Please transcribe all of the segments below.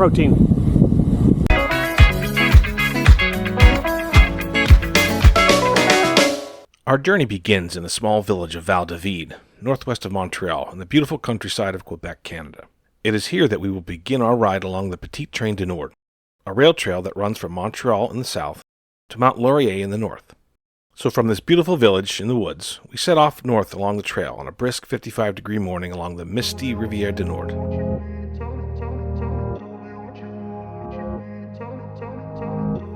protein. Our journey begins in the small village of Val-David, northwest of Montreal, in the beautiful countryside of Quebec, Canada. It is here that we will begin our ride along the Petit Train du Nord, a rail trail that runs from Montreal in the south to Mount Laurier in the north. So from this beautiful village in the woods, we set off north along the trail on a brisk 55-degree morning along the misty Rivière du Nord.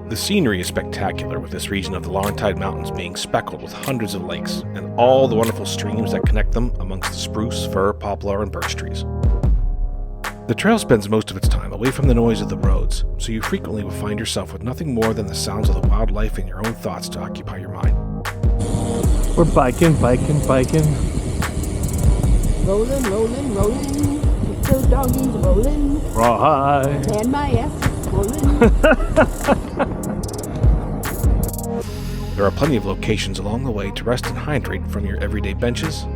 The scenery is spectacular, with this region of the Laurentide Mountains being speckled with hundreds of lakes and all the wonderful streams that connect them amongst the spruce, fir, poplar, and birch trees. The trail spends most of its time away from the noise of the roads, so you frequently will find yourself with nothing more than the sounds of the wildlife and your own thoughts to occupy your mind. We're biking. Rolling, rolling, rolling. Those doggies rolling. Right. And my ass is swollen. There are plenty of locations along the way to rest and hydrate, from your everyday benches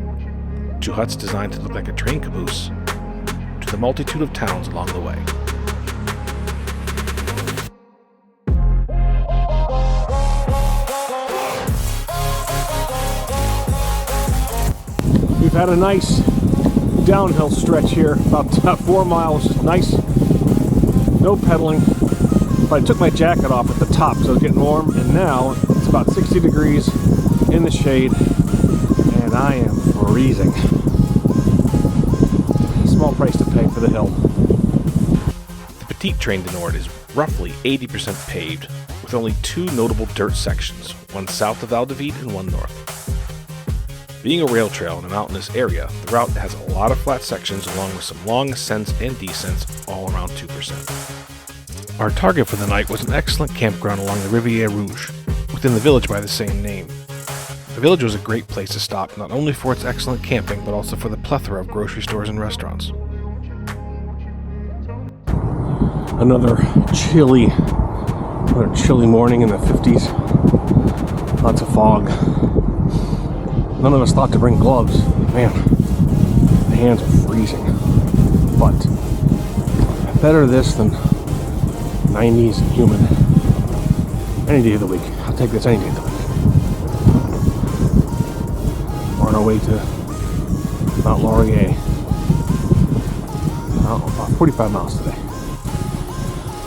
to huts designed to look like a train caboose, to the multitude of towns along the way. We've had a nice downhill stretch here, about 4 miles. Nice, no pedaling. But I took my jacket off at the top, so it was getting warm, and now it's about 60 degrees in the shade, and I am freezing. Small price to pay for the hill. The Petit Train du Nord is roughly 80% paved, with only 2 notable dirt sections, one south of Val-David and one north. Being a rail trail in a mountainous area, the route has a lot of flat sections along with some long ascents and descents, all around 2%. Our target for the night was an excellent campground along the Rivière Rouge, within the village by the same name. The village was a great place to stop, not only for its excellent camping, but also for the plethora of grocery stores and restaurants. Another chilly morning in the 50s. Lots of fog. None of us thought to bring gloves. Man, the hands are freezing. But better this than 90s and humid. Any day of the week. I'll take this any day of the week. We're on our way to Mount Laurier. About 45 miles today.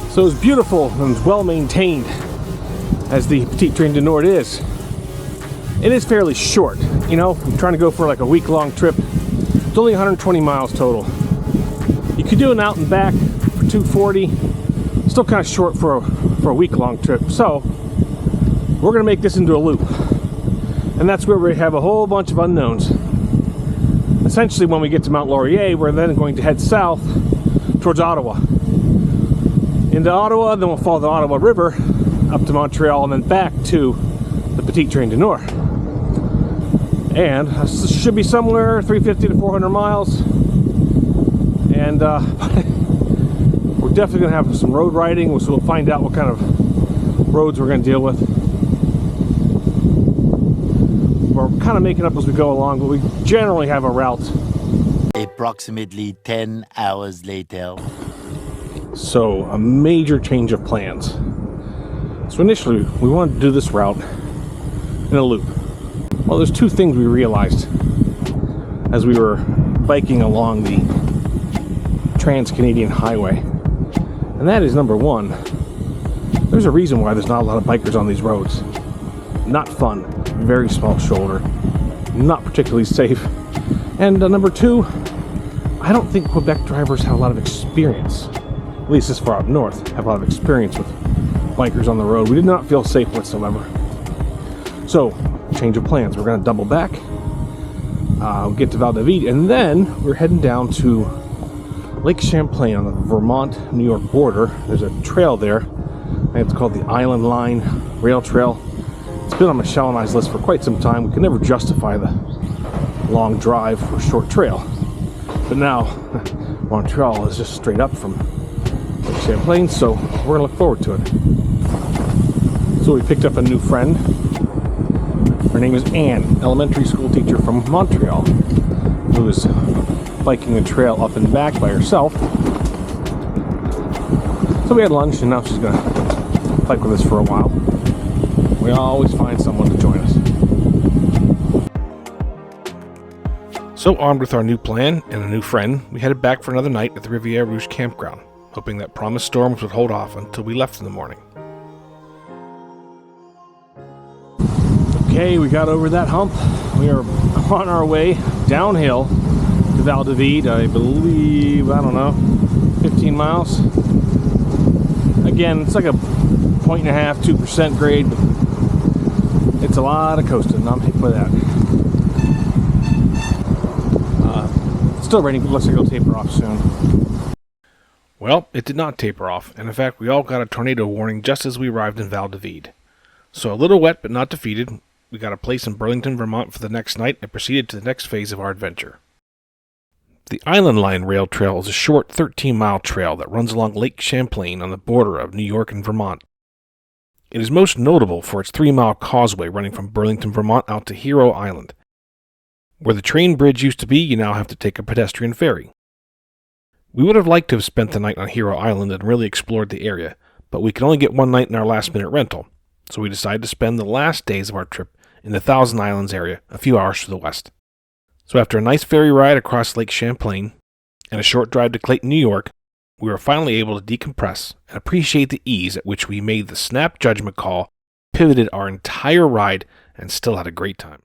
So it's beautiful and well maintained as the Petit Train du Nord is. It is fairly short. You know, I'm trying to go for like a week-long trip. It's only 120 miles total. You could do an out and back for 240. Still kind of short for a week-long trip. So we're gonna make this into a loop. And that's where we have a whole bunch of unknowns. Essentially, when we get to Mount Laurier, we're then going to head south towards Ottawa. Into Ottawa, then we'll follow the Ottawa River up to Montreal, and then back to the Petit Train du Nord. And this should be somewhere 350 to 400 miles. And we're definitely going to have some road riding, so we'll find out what kind of roads we're going to deal with. We're kind of making up as we go along, but we generally have a route. Approximately 10 hours later. So, a major change of plans. So initially, we wanted to do this route in a loop. Well, there's 2 things we realized as we were biking along the Trans-Canadian Highway. And that is, number 1, there's a reason why there's not a lot of bikers on these roads. Not fun, very small shoulder, not particularly safe. And number 2, I don't think Quebec drivers have a lot of experience, at least this far up north, have a lot of experience with bikers on the road. We did not feel safe whatsoever. So, change of plans. We're going to double back, we'll get to Val-David, and then we're heading down to Lake Champlain on the Vermont-New York border. There's a trail there. I think it's called the Island Line Rail Trail. It's been on Michelle and I's list for quite some time. We could never justify the long drive for a short trail. But now, Montreal is just straight up from Lake Champlain, so we're going to look forward to it. So we picked up a new friend. Her name is Anne, elementary school teacher from Montreal, who is biking the trail up and back by herself. So we had lunch, and now she's gonna bike with us for a while. We always find someone to join us. So, armed with our new plan and a new friend, we headed back for another night at the Riviera Rouge campground, hoping that promised storms would hold off until we left in the morning. Okay, we got over that hump. We are on our way downhill to Val David, I believe, 15 miles. Again, it's like a 1.5%, 2% grade, but it's a lot of coasting. I'm hit by that. Still raining, but looks like it'll taper off soon. Well, it did not taper off, and in fact, we all got a tornado warning just as we arrived in Val David. So, a little wet but not defeated, we got a place in Burlington, Vermont for the next night and proceeded to the next phase of our adventure. The Island Line Rail Trail is a short 13-mile trail that runs along Lake Champlain on the border of New York and Vermont. It is most notable for its 3-mile causeway running from Burlington, Vermont out to Hero Island. Where the train bridge used to be, you now have to take a pedestrian ferry. We would have liked to have spent the night on Hero Island and really explored the area, but we could only get one night in our last-minute rental, so we decided to spend the last days of our trip in the Thousand Islands area, a few hours to the west. So after a nice ferry ride across Lake Champlain and a short drive to Clayton, New York, we were finally able to decompress and appreciate the ease at which we made the snap judgment call, pivoted our entire ride, and still had a great time.